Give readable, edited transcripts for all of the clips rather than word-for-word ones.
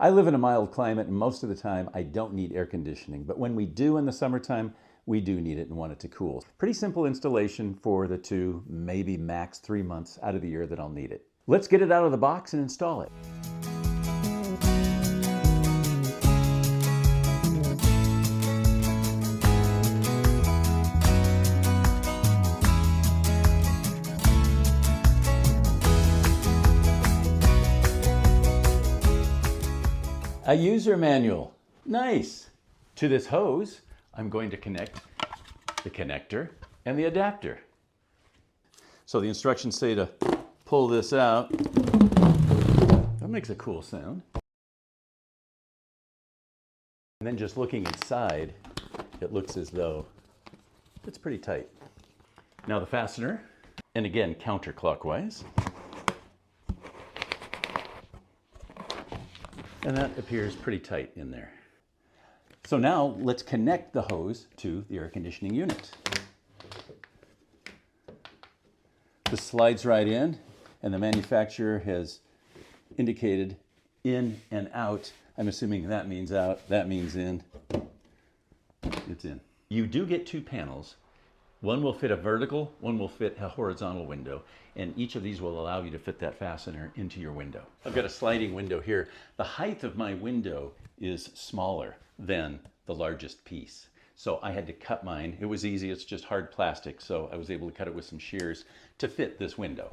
I live in a mild climate and most of the time I don't need air conditioning, but when we do in the summertime, we do need it and want it to cool. Pretty simple installation for the 2, maybe max 3 months out of the year that I'll need it. Let's get it out of the box and install it. A user manual. Nice. To this hose, I'm going to connect the connector and the adapter. So the instructions say to pull this out. That makes a cool sound. And then just looking inside, it looks as though it's pretty tight. Now the fastener, and again counterclockwise. And that appears pretty tight in there. So now let's connect the hose to the air conditioning unit. This slides right in, and the manufacturer has indicated in and out. I'm assuming that means out, that means in. It's in. You do get 2 panels. One will fit a vertical, one will fit a horizontal window, and each of these will allow you to fit that fastener into your window. I've got a sliding window here. The height of my window is smaller than the largest piece. So I had to cut mine. It was easy, it's just hard plastic, so I was able to cut it with some shears to fit this window.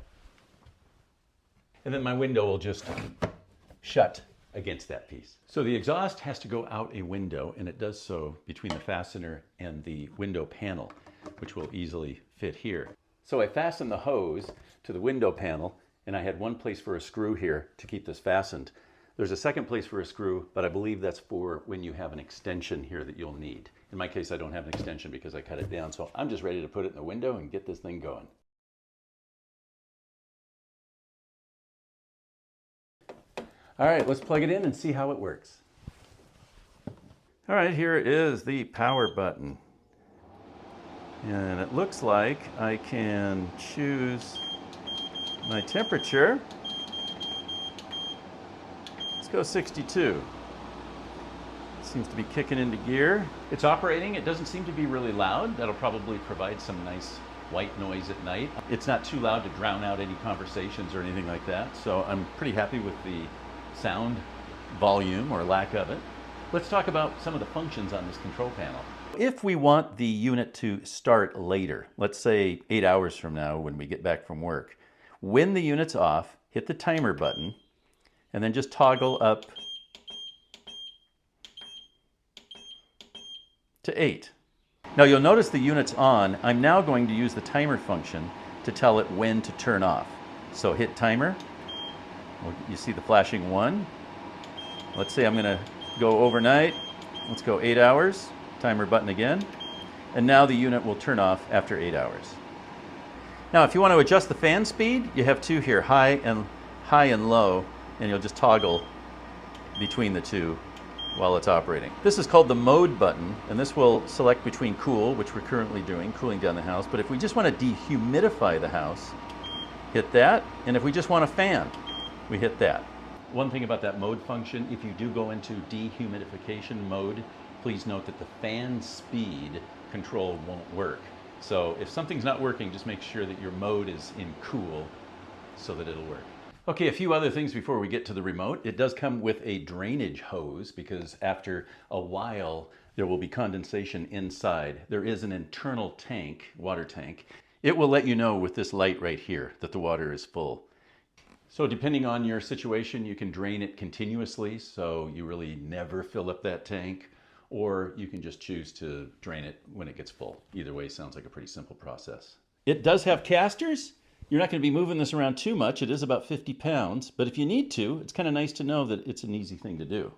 And then my window will just shut against that piece. So the exhaust has to go out a window, and it does so between the fastener and the window panel, which will easily fit here. So I fastened the hose to the window panel, and I had one place for a screw here to keep this fastened. There's a second place for a screw, but I believe that's for when you have an extension here that you'll need. In my case, I don't have an extension because I cut it down, so I'm just ready to put it in the window and get this thing going. All right, let's plug it in and see how it works. All right, here is the power button. And it looks like I can choose my temperature. Let's go 62. It seems to be kicking into gear. It's operating. It doesn't seem to be really loud. That'll probably provide some nice white noise at night. It's not too loud to drown out any conversations or anything like that. So I'm pretty happy with the sound volume or lack of it. Let's talk about some of the functions on this control panel. If we want the unit to start later, let's say 8 hours from now when we get back from work, when the unit's off, hit the timer button and then just toggle up to 8. Now you'll notice the unit's on. I'm now going to use the timer function to tell it when to turn off. So hit timer. You see the flashing 1. Let's say I'm going to go overnight. Let's go 8 hours. Timer button again. And now the unit will turn off after 8 hours. Now if you want to adjust the fan speed, you have 2 here, high and low, and you'll just toggle between the 2 while it's operating. This is called the mode button, and this will select between cool, which we're currently doing, cooling down the house. But if we just want to dehumidify the house, hit that. And if we just want a fan, we hit that. One thing about that mode function, if you do go into dehumidification mode, please note that the fan speed control won't work. So if something's not working, just make sure that your mode is in cool so that it'll work. Okay, a few other things before we get to the remote. It does come with a drainage hose because after a while there will be condensation inside. There is an internal tank, water tank. It will let you know with this light right here that the water is full. So depending on your situation, you can drain it continuously so you really never fill up that tank, or you can just choose to drain it when it gets full. Either way sounds like a pretty simple process. It does have casters. You're not going to be moving this around too much. It is about 50 pounds, but if you need to, it's kind of nice to know that it's an easy thing to do.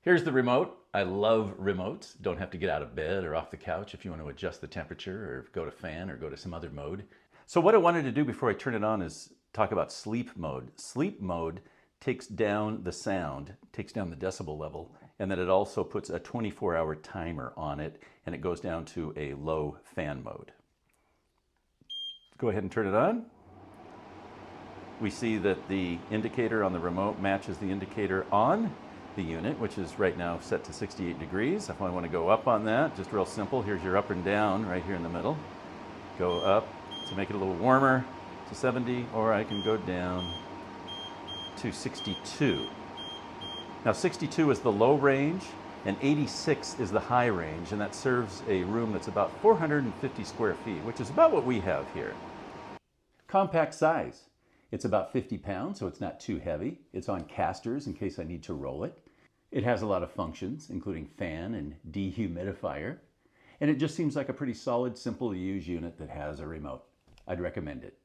Here's the remote. I love remotes. Don't have to get out of bed or off the couch if you want to adjust the temperature or go to fan or go to some other mode. So what I wanted to do before I turn it on is talk about sleep mode. Sleep mode takes down the sound, takes down the decibel level, and then it also puts a 24-hour timer on it, and it goes down to a low fan mode. Go ahead and turn it on. We see that the indicator on the remote matches the indicator on, the unit, which is right now set to 68 degrees. If I want to go up on that, just real simple, here's your up and down right here in the middle. Go up to make it a little warmer to 70, or I can go down to 62. Now 62 is the low range and 86 is the high range, and that serves a room that's about 450 square feet, which is about what we have here. Compact size. It's about 50 pounds, so it's not too heavy. It's on casters in case I need to roll it. It has a lot of functions, including fan and dehumidifier. And it just seems like a pretty solid, simple to use unit that has a remote. I'd recommend it.